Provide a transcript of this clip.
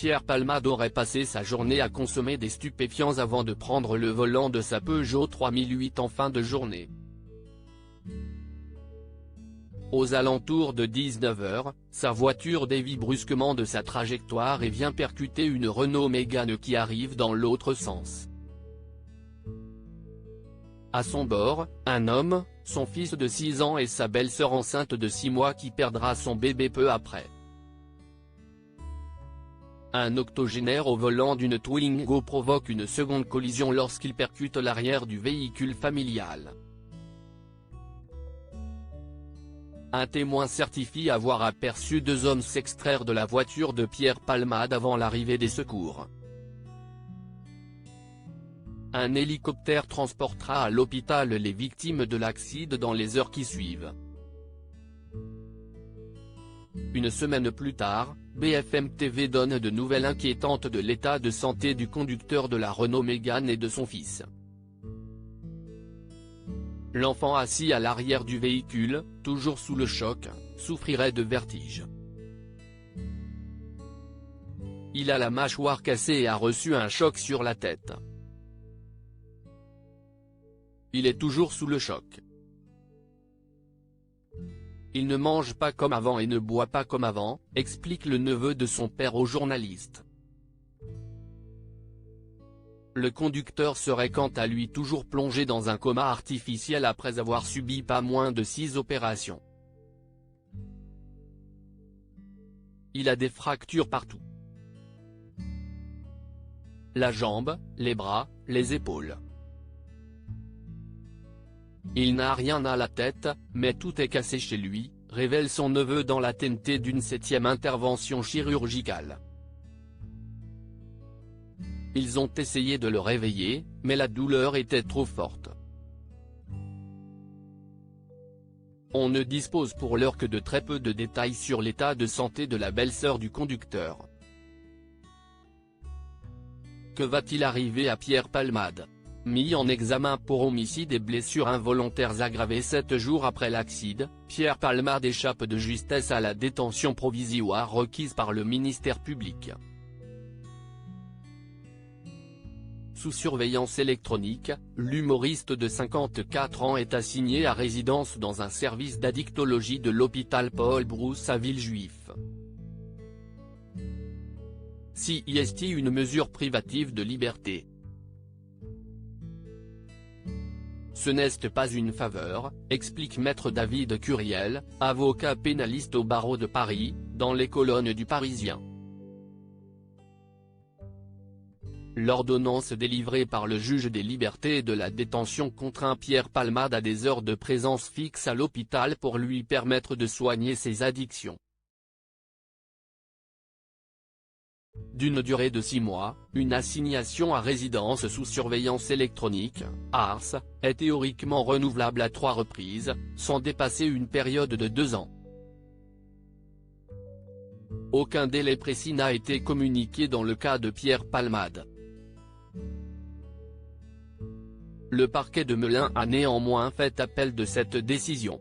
Pierre Palmade aurait passé sa journée à consommer des stupéfiants avant de prendre le volant de sa Peugeot 3008 en fin de journée. Aux alentours de 19 h, sa voiture dévie brusquement de sa trajectoire et vient percuter une Renault Mégane qui arrive dans l'autre sens. À son bord, un homme, son fils de 6 ans et sa belle-sœur enceinte de 6 mois qui perdra son bébé peu après. Un octogénaire au volant d'une Twingo provoque une seconde collision lorsqu'il percute l'arrière du véhicule familial. Un témoin certifie avoir aperçu 2 hommes s'extraire de la voiture de Pierre Palmade avant l'arrivée des secours. Un hélicoptère transportera à l'hôpital les victimes de l'accident dans les heures qui suivent. Une semaine plus tard, BFM TV donne de nouvelles inquiétantes de l'état de santé du conducteur de la Renault Mégane et de son fils. L'enfant assis à l'arrière du véhicule, toujours sous le choc, souffrirait de vertige. Il a la mâchoire cassée et a reçu un choc sur la tête. Il est toujours sous le choc. Il ne mange pas comme avant et ne boit pas comme avant, explique le neveu de son père au journaliste. Le conducteur serait quant à lui toujours plongé dans un coma artificiel après avoir subi pas moins de 6 opérations. Il a des fractures partout. La jambe, les bras, les épaules. Il n'a rien à la tête, mais tout est cassé chez lui, révèle son neveu dans la TNT d'une 7e intervention chirurgicale. Ils ont essayé de le réveiller, mais la douleur était trop forte. On ne dispose pour l'heure que de très peu de détails sur l'état de santé de la belle-sœur du conducteur. Que va-t-il arriver à Pierre Palmade ? Mis en examen pour homicide et blessures involontaires aggravées 7 jours après l'accident, Pierre Palmade échappe de justesse à la détention provisoire requise par le ministère public. Sous surveillance électronique, l'humoriste de 54 ans est assigné à résidence dans un service d'addictologie de l'hôpital Paul Brousse à Villejuif. C'est une mesure privative de liberté. Ce n'est pas une faveur, explique maître David Curiel, avocat pénaliste au barreau de Paris, dans les colonnes du Parisien. L'ordonnance délivrée par le juge des libertés et de la détention contraint Pierre Palmade à des heures de présence fixe à l'hôpital pour lui permettre de soigner ses addictions. D'une durée de 6 mois, une assignation à résidence sous surveillance électronique, ARS, est théoriquement renouvelable à 3 reprises, sans dépasser une période de 2 ans. Aucun délai précis n'a été communiqué dans le cas de Pierre Palmade. Le parquet de Melun a néanmoins fait appel de cette décision.